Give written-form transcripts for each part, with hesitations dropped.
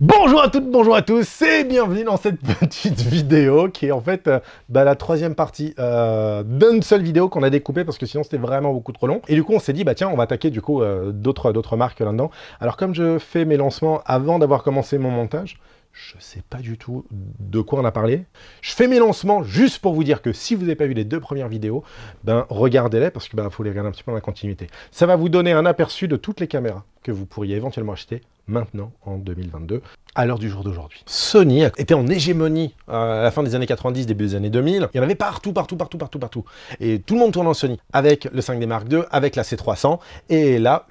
Bonjour à toutes, bonjour à tous et bienvenue dans cette petite vidéo qui est en fait la troisième partie d'une seule vidéo qu'on a découpée parce que sinon c'était vraiment beaucoup trop long. Et du coup on s'est dit bah tiens on va attaquer du coup d'autres marques là-dedans. Alors comme je fais mes lancements avant d'avoir commencé mon montage, je sais pas du tout de quoi on a parlé. Je fais mes lancements juste pour vous dire que si vous n'avez pas vu les deux premières vidéos, ben regardez-les parce que faut les regarder un petit peu dans la continuité. Ça va vous donner un aperçu de toutes les caméras que vous pourriez éventuellement acheter maintenant en 2022, à l'heure du jour d'aujourd'hui. Sony était en hégémonie à la fin des années 90, début des années 2000. Il y en avait partout. Et tout le monde tourne en Sony, avec le 5D Mark II, avec la C300, et là...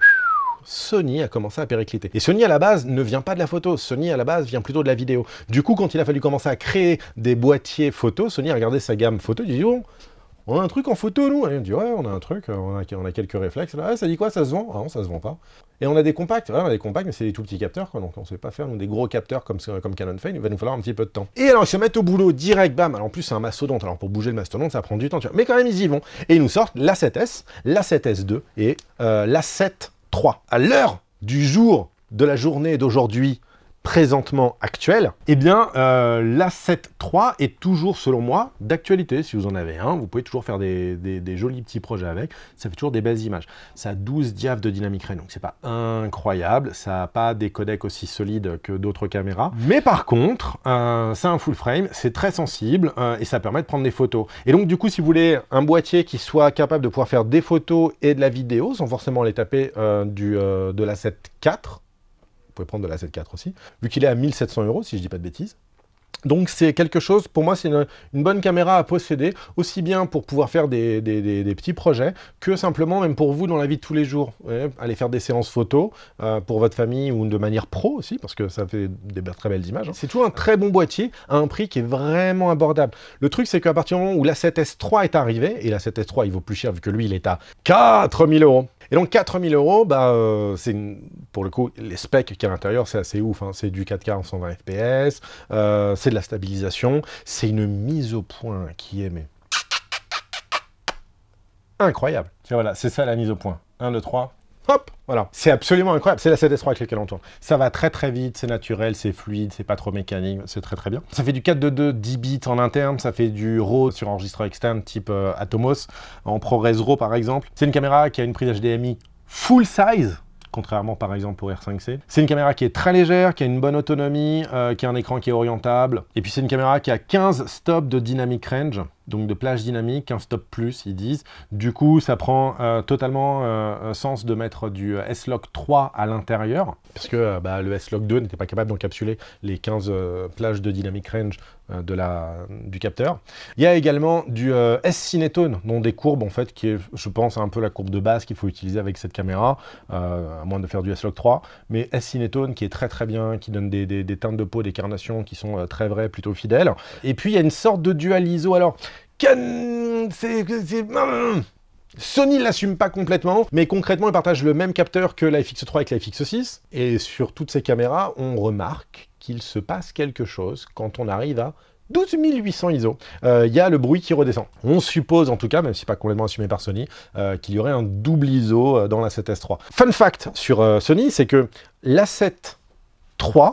Sony a commencé à péricliter. Et Sony, à la base, ne vient pas de la photo. Sony, à la base, vient plutôt de la vidéo. Du coup, quand il a fallu commencer à créer des boîtiers photo, Sony a regardé sa gamme photo, il dit, oh, on a un truc en photo, nous. Et on dit, ouais, on a un truc, on a quelques réflexes. Là, ça dit quoi, ça se vend? Ah non, ça se vend pas. Et on a des compacts, ouais, on a des compacts, mais c'est des tout petits capteurs, quoi, donc on ne sait pas faire, nous, des gros capteurs comme Canon fait, il va nous falloir un petit peu de temps. Et alors, ils se mettent au boulot direct, bam, alors en plus, c'est un mastodonte, alors pour bouger le mastodonte, ça prend du temps, tu vois. Mais quand même, ils y vont. Et ils nous sortent la 7S, la 7S2 et la 7III. À l'heure du jour de la journée d'aujourd'hui, présentement actuelle, eh bien, la 7III est toujours, selon moi, d'actualité. Si vous en avez un, vous pouvez toujours faire des jolis petits projets avec. Ça fait toujours des belles images. Ça a 12 diaph de dynamic range, donc c'est pas incroyable. Ça n'a pas des codecs aussi solides que d'autres caméras. Mais par contre, c'est un full frame, c'est très sensible et ça permet de prendre des photos. Et donc, du coup, si vous voulez un boîtier qui soit capable de pouvoir faire des photos et de la vidéo, sans forcément les taper de la 7 IV, vous pouvez prendre de la 7 IV aussi, vu qu'il est à 1700 €, si je dis pas de bêtises. Donc c'est quelque chose, pour moi, c'est une bonne caméra à posséder, aussi bien pour pouvoir faire des petits projets, que simplement même pour vous dans la vie de tous les jours. Ouais, aller faire des séances photos pour votre famille ou de manière pro aussi, parce que ça fait des très belles images. Hein. C'est toujours un très bon boîtier à un prix qui est vraiment abordable. Le truc, c'est qu'à partir du moment où la 7S3 est arrivée, et la 7S3, il vaut plus cher vu que lui, il est à 4000 €. Et donc 4000 €, c'est pour le coup, les specs qu'il y a à l'intérieur, c'est assez ouf. Hein. C'est du 4K en 120 fps, c'est de la stabilisation, c'est une mise au point qui est mais incroyable. Tiens, voilà, c'est ça la mise au point. 1, 2, 3, hop, voilà. C'est absolument incroyable. C'est la 7S3 avec laquelle on tourne. Ça va très très vite, c'est naturel, c'est fluide, c'est pas trop mécanique, c'est très très bien. Ça fait du 4.2.2 10 bits en interne, ça fait du RAW sur enregistreur externe type Atomos, en ProRes RAW par exemple. C'est une caméra qui a une prise HDMI full size, contrairement par exemple au R5C. C'est une caméra qui est très légère, qui a une bonne autonomie, qui a un écran qui est orientable. Et puis c'est une caméra qui a 15 stops de dynamic range, donc de plage dynamique, un stop plus, ils disent. Du coup, ça prend totalement sens de mettre du S-Log 3 à l'intérieur, parce que le S-Log 2 n'était pas capable d'encapsuler les 15 plages de dynamic range du capteur. Il y a également du S-Cinetone, dont des courbes, en fait, qui est, je pense, un peu la courbe de base qu'il faut utiliser avec cette caméra, à moins de faire du S-Log 3, mais S-Cinetone qui est très très bien, qui donne des teintes de peau, des carnations qui sont très vraies, plutôt fidèles. Et puis, il y a une sorte de dual ISO, alors... Sony ne l'assume pas complètement, mais concrètement, ils partagent le même capteur que la FX3 avec la FX6. Et sur toutes ces caméras, on remarque qu'il se passe quelque chose quand on arrive à 12 800 ISO. Il y a le bruit qui redescend. On suppose, en tout cas, même si pas complètement assumé par Sony, qu'il y aurait un double ISO dans la 7S3. Fun fact sur Sony, c'est que la 7 III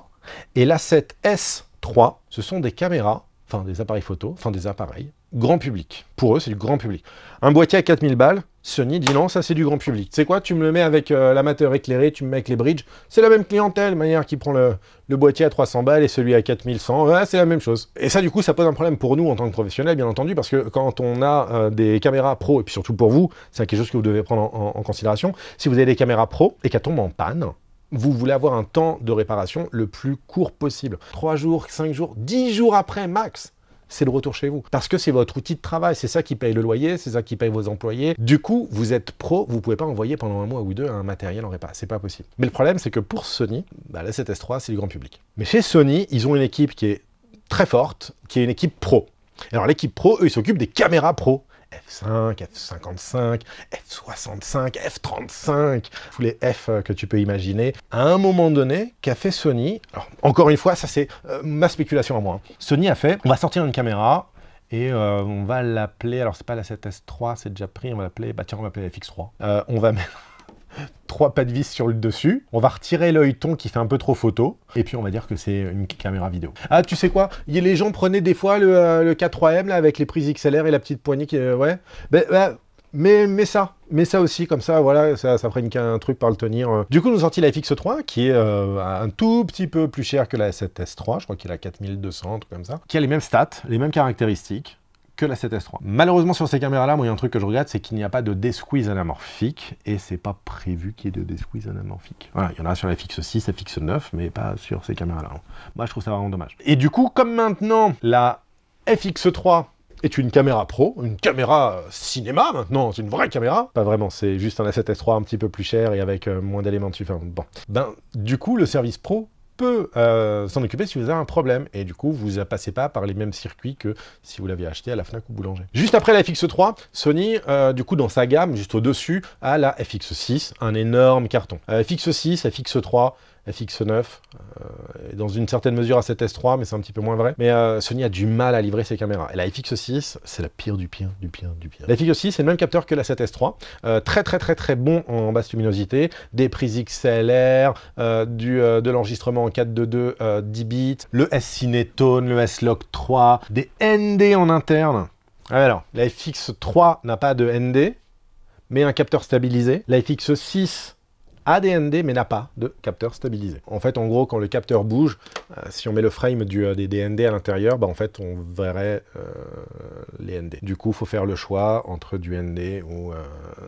et la 7S3, ce sont des caméras, enfin des appareils photo, enfin des appareils grand public. Pour eux, c'est du grand public. Un boîtier à 4000 balles, Sony dit non, ça c'est du grand public. Tu sais quoi, tu me le mets avec l'amateur éclairé, tu me mets avec les bridges, c'est la même clientèle, de manière qui prend le boîtier à 300 balles et celui à 4100, ouais, c'est la même chose. Et ça, du coup, ça pose un problème pour nous en tant que professionnels, bien entendu, parce que quand on a des caméras pro, et puis surtout pour vous, c'est quelque chose que vous devez prendre en considération, si vous avez des caméras pro et qu'elles tombent en panne, vous voulez avoir un temps de réparation le plus court possible. 3 jours, 5 jours, 10 jours après, max, c'est le retour chez vous. Parce que c'est votre outil de travail, c'est ça qui paye le loyer, c'est ça qui paye vos employés. Du coup, vous êtes pro, vous ne pouvez pas envoyer pendant un mois ou deux un matériel en répa, c'est pas possible. Mais le problème, c'est que pour Sony, la 7S3, c'est du grand public. Mais chez Sony, ils ont une équipe qui est très forte, qui est une équipe pro. Alors l'équipe pro, eux, ils s'occupent des caméras pro. F5, F55, F65, F35, tous les F que tu peux imaginer. À un moment donné, qu'a fait Sony, alors encore une fois, ça c'est ma spéculation à moi. Hein. Sony a fait, on va sortir une caméra et on va l'appeler, alors c'est pas la 7S3, c'est déjà pris, on va l'appeler, bah tiens, on va l'appeler la FX3. On va mettre... 3 pas de vis sur le dessus. On va retirer l'œilleton qui fait un peu trop photo. Et puis on va dire que c'est une caméra vidéo. Ah, tu sais quoi? Les gens prenaient des fois le K3M là, avec les prises XLR et la petite poignée qui... ouais. Mais ça aussi, comme ça, voilà, ça ferait un truc par le tenir. Du coup, nous sortit la FX3, qui est un tout petit peu plus cher que la 7S3, je crois qu'il a 4200, un truc comme ça, qui a les mêmes stats, les mêmes caractéristiques que la 7S3. Malheureusement, sur ces caméras-là, moi, il y a un truc que je regrette, c'est qu'il n'y a pas de D-Squeeze anamorphique, et c'est pas prévu qu'il y ait de D-Squeeze anamorphique. Voilà, il y en a sur la FX6, FX9, mais pas sur ces caméras-là. Moi, je trouve ça vraiment dommage. Et du coup, comme maintenant, la FX3 est une caméra pro, une caméra cinéma maintenant, c'est une vraie caméra. Pas vraiment, c'est juste un A7S3 un petit peu plus cher et avec moins d'éléments dessus. Enfin, bon. Du coup, le service pro peut s'en occuper si vous avez un problème. Et du coup, vous ne passez pas par les mêmes circuits que si vous l'aviez acheté à la Fnac ou Boulanger. Juste après la FX3, Sony, du coup, dans sa gamme, juste au-dessus, a la FX6, un énorme carton. FX6, FX3, FX9, et dans une certaine mesure à 7S3, mais c'est un petit peu moins vrai. Mais Sony a du mal à livrer ses caméras. Et la FX6, c'est la pire du pire, du pire, du pire. La FX6, c'est le même capteur que la 7S3. Très bon en basse luminosité. Des prises XLR, de l'enregistrement en 4.2.2, 10 bits, le S-Cinetone, le S-Log 3, des ND en interne. Alors, la FX3 n'a pas de ND, mais un capteur stabilisé. La FX6 a des ND, mais n'a pas de capteur stabilisé. En fait, en gros, quand le capteur bouge, si on met le frame des ND à l'intérieur, en fait, on verrait les ND. Du coup, il faut faire le choix entre du ND ou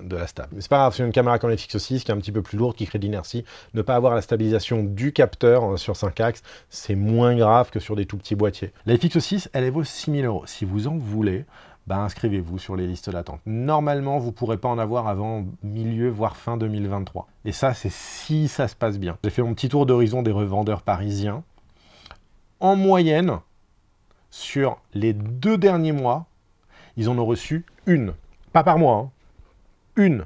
de la stab. Mais c'est pas grave, c'est une caméra comme la FX6 qui est un petit peu plus lourde, qui crée de l'inertie. Ne pas avoir la stabilisation du capteur sur 5 axes, c'est moins grave que sur des tout petits boîtiers. La FX6, elle vaut 6 000 €. Si vous en voulez, inscrivez-vous sur les listes d'attente. Normalement, vous ne pourrez pas en avoir avant milieu, voire fin 2023. Et ça, c'est si ça se passe bien. J'ai fait mon petit tour d'horizon des revendeurs parisiens. En moyenne, sur les 2 derniers mois, ils en ont reçu une. Pas par mois, hein. Une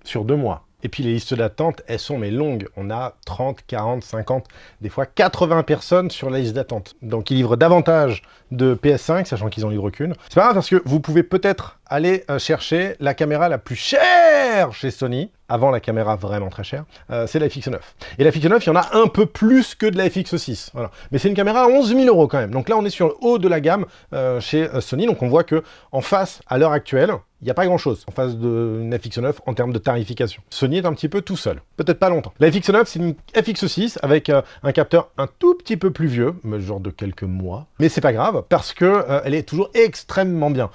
sur 2 mois. Et puis les listes d'attente, elles sont mais longues. On a 30, 40, 50, des fois 80 personnes sur la liste d'attente. Donc ils livrent davantage de PS5, sachant qu'ils en livrent qu'une. C'est pas grave parce que vous pouvez peut-être aller chercher la caméra la plus chère chez Sony, avant la caméra vraiment très chère, c'est la FX9. Et la FX9, il y en a un peu plus que de la FX6. Voilà. Mais c'est une caméra à 11 000 € quand même. Donc là, on est sur le haut de la gamme chez Sony. Donc on voit que en face, à l'heure actuelle, il n'y a pas grand-chose en face d'une FX9 en termes de tarification. Sony est un petit peu tout seul. Peut-être pas longtemps. La FX9, c'est une FX6 avec un capteur un tout petit peu plus vieux, genre de quelques mois. Mais c'est pas grave, parce que elle est toujours extrêmement bien.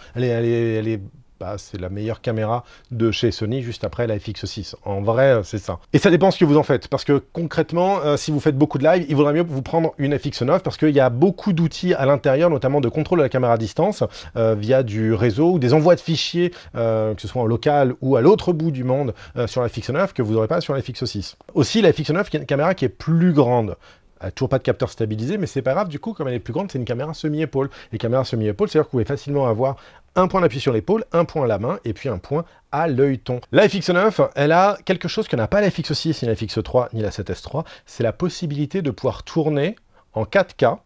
C'est la meilleure caméra de chez Sony, juste après la FX6. En vrai, c'est ça. Et ça dépend ce que vous en faites, parce que concrètement, si vous faites beaucoup de live, il vaudrait mieux vous prendre une FX9, parce qu'il y a beaucoup d'outils à l'intérieur, notamment de contrôle de la caméra à distance, via du réseau, ou des envois de fichiers, que ce soit en local ou à l'autre bout du monde, sur la FX9, que vous n'aurez pas sur la FX6. Aussi, la FX9, qui est une caméra qui est plus grande. Elle n'a toujours pas de capteur stabilisé, mais c'est pas grave, du coup, comme elle est plus grande, c'est une caméra semi-épaule. Les caméras semi-épaule, c'est-à-dire que vous pouvez facilement avoir un point d'appui sur l'épaule, un point à la main, et puis un point à l'œilleton. La FX9, elle a quelque chose que n'a pas la FX6, ni la FX3, ni la 7S3, c'est la possibilité de pouvoir tourner en 4K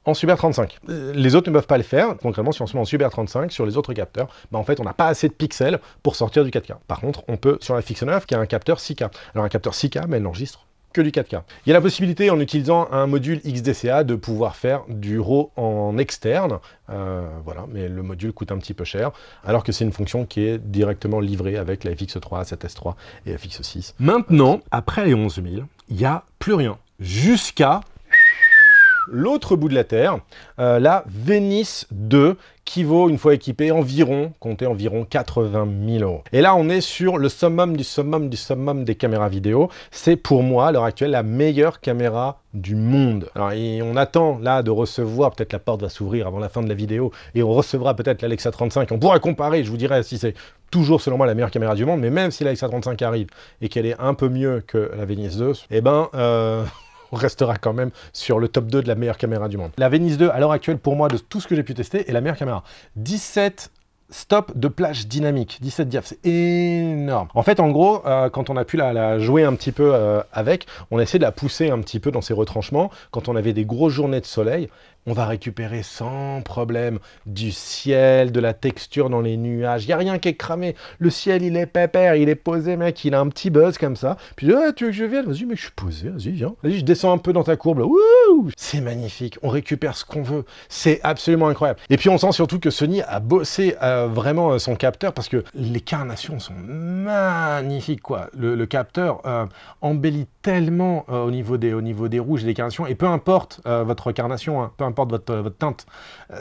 en Super 35. Les autres ne peuvent pas le faire. Concrètement, si on se met en Super 35 sur les autres capteurs, en fait, on n'a pas assez de pixels pour sortir du 4K. Par contre, on peut, sur la FX9, qui a un capteur 6K. Alors, un capteur 6K, mais elle n'enregistre que du 4K. Il y a la possibilité, en utilisant un module XDCA, de pouvoir faire du RAW en externe. Voilà, mais le module coûte un petit peu cher, alors que c'est une fonction qui est directement livrée avec la FX3, 7S3 et FX6. Maintenant, après les 11 000, il n'y a plus rien. Jusqu'à l'autre bout de la Terre, la Venice 2, qui vaut, une fois équipée, comptez environ 80 000 €. Et là, on est sur le summum du summum du summum des caméras vidéo. C'est pour moi, à l'heure actuelle, la meilleure caméra du monde. Alors, on attend là de recevoir, peut-être la porte va s'ouvrir avant la fin de la vidéo, et on recevra peut-être l'Alexa 35. On pourra comparer, je vous dirai si c'est toujours selon moi la meilleure caméra du monde, mais même si l'Alexa 35 arrive et qu'elle est un peu mieux que la Venice 2, on restera quand même sur le top 2 de la meilleure caméra du monde. La Venice 2, à l'heure actuelle, pour moi, de tout ce que j'ai pu tester, est la meilleure caméra. 17 stops de plage dynamique, 17 diaph, c'est énorme. En fait, en gros, quand on a pu la jouer un petit peu avec, on a essayé de la pousser un petit peu dans ses retranchements, quand on avait des grosses journées de soleil, on va récupérer sans problème du ciel, de la texture dans les nuages. Il n'y a rien qui est cramé. Le ciel, il est pépère, il est posé, mec. Il a un petit buzz comme ça. Puis, tu veux que je vienne? Vas-y, mec, je suis posé. Vas-y, viens. Vas-y, je descends un peu dans ta courbe. Là. Wouh! C'est magnifique. On récupère ce qu'on veut. C'est absolument incroyable. Et puis, on sent surtout que Sony a bossé vraiment son capteur parce que les carnations sont magnifiques, quoi. Le capteur embellit tellement au niveau des rouges et des carnations. Et peu importe votre carnation, hein, peu importe votre teinte,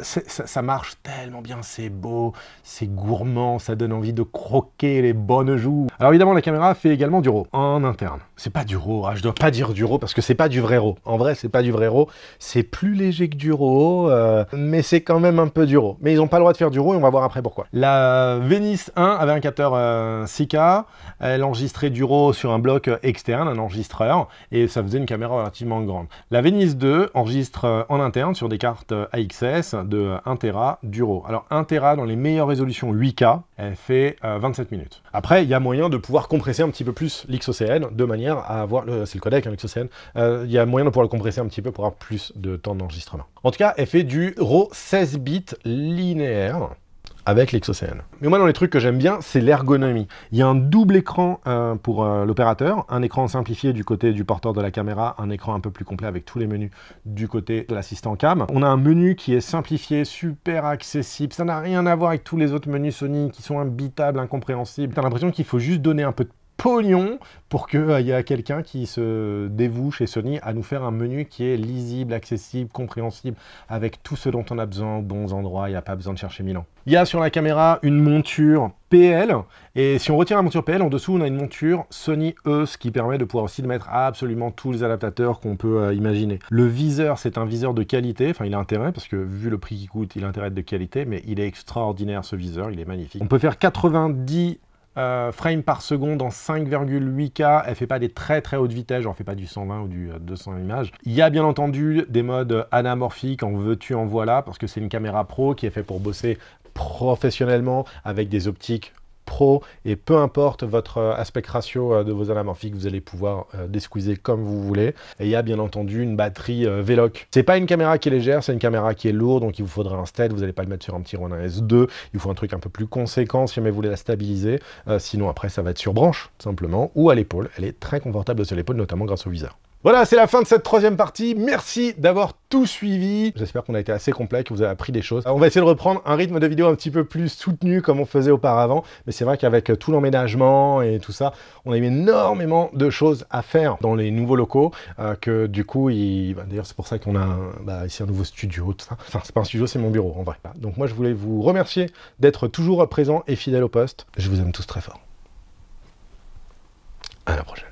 ça marche tellement bien. C'est beau, c'est gourmand, ça donne envie de croquer les bonnes joues. Alors évidemment, la caméra fait également du RAW en interne. C'est pas du RAW, je dois pas dire du RAW parce que c'est pas du vrai RAW. En vrai, c'est pas du vrai RAW. C'est plus léger que du RAW, mais c'est quand même un peu du RAW. Mais ils ont pas le droit de faire du RAW et on va voir après pourquoi. La Venice 1 avait un capteur 6K. Elle enregistrait du RAW sur un bloc externe, un enregistreur, et ça faisait une caméra relativement grande. La Venice 2 enregistre en interne sur des cartes AXS de 1 Tera du RAW. Alors 1 Tera dans les meilleures résolutions 8K, elle fait 27 minutes. Après, il y a moyen de pouvoir compresser un petit peu plus l'XOCN de manière à avoir, c'est le codec, hein, l'XOCN, il y a moyen de pouvoir le compresser un petit peu pour avoir plus de temps d'enregistrement. En tout cas, elle fait du RAW 16 bits linéaire avec l'XOCN. Mais moi, dans les trucs que j'aime bien, c'est l'ergonomie. Il y a un double écran pour l'opérateur, un écran simplifié du côté du porteur de la caméra, un écran un peu plus complet avec tous les menus du côté de l'assistant cam. On a un menu qui est simplifié, super accessible. Ça n'a rien à voir avec tous les autres menus Sony qui sont imbitables, incompréhensibles. T'as l'impression qu'il faut juste donner un peu de pognon pour qu'il y ait quelqu'un qui se dévoue chez Sony à nous faire un menu qui est lisible, accessible, compréhensible, avec tout ce dont on a besoin aux bons endroits. Il n'y a pas besoin de chercher 1000 ans. Il y a sur la caméra une monture PL, et si on retire la monture PL, en dessous, on a une monture Sony E, ce qui permet de pouvoir aussi mettre absolument tous les adaptateurs qu'on peut imaginer. Le viseur, c'est un viseur de qualité, enfin il a intérêt, parce que vu le prix qu'il coûte, il a intérêt de qualité, mais il est extraordinaire ce viseur, il est magnifique. On peut faire 90 frames par seconde en 5,8K, elle fait pas des très hautes vitesses, j'en fais pas du 120 ou du 200 images. Il y a bien entendu des modes anamorphiques, en veux-tu, en voilà, parce que c'est une caméra pro qui est faite pour bosser professionnellement avec des optiques pro, et peu importe votre aspect ratio de vos anamorphiques, vous allez pouvoir desqueezer comme vous voulez. Et il y a bien entendu une batterie V-Lock. C'est pas une caméra qui est légère, c'est une caméra qui est lourde, donc il vous faudra un stead, vous n'allez pas le mettre sur un petit Ronin S2, il vous faut un truc un peu plus conséquent si jamais vous voulez la stabiliser, sinon après ça va être sur branche, tout simplement, ou à l'épaule. Elle est très confortable sur l'épaule, notamment grâce au viseur. Voilà, c'est la fin de cette troisième partie. Merci d'avoir tout suivi. J'espère qu'on a été assez complet, que vous avez appris des choses. On va essayer de reprendre un rythme de vidéo un petit peu plus soutenu comme on faisait auparavant. Mais c'est vrai qu'avec tout l'emménagement et tout ça, on a eu énormément de choses à faire dans les nouveaux locaux. Que du coup, d'ailleurs, c'est pour ça qu'on a ici un nouveau studio. Tout ça. Enfin, c'est pas un studio, c'est mon bureau en vrai. Donc moi, je voulais vous remercier d'être toujours présent et fidèle au poste. Je vous aime tous très fort. À la prochaine.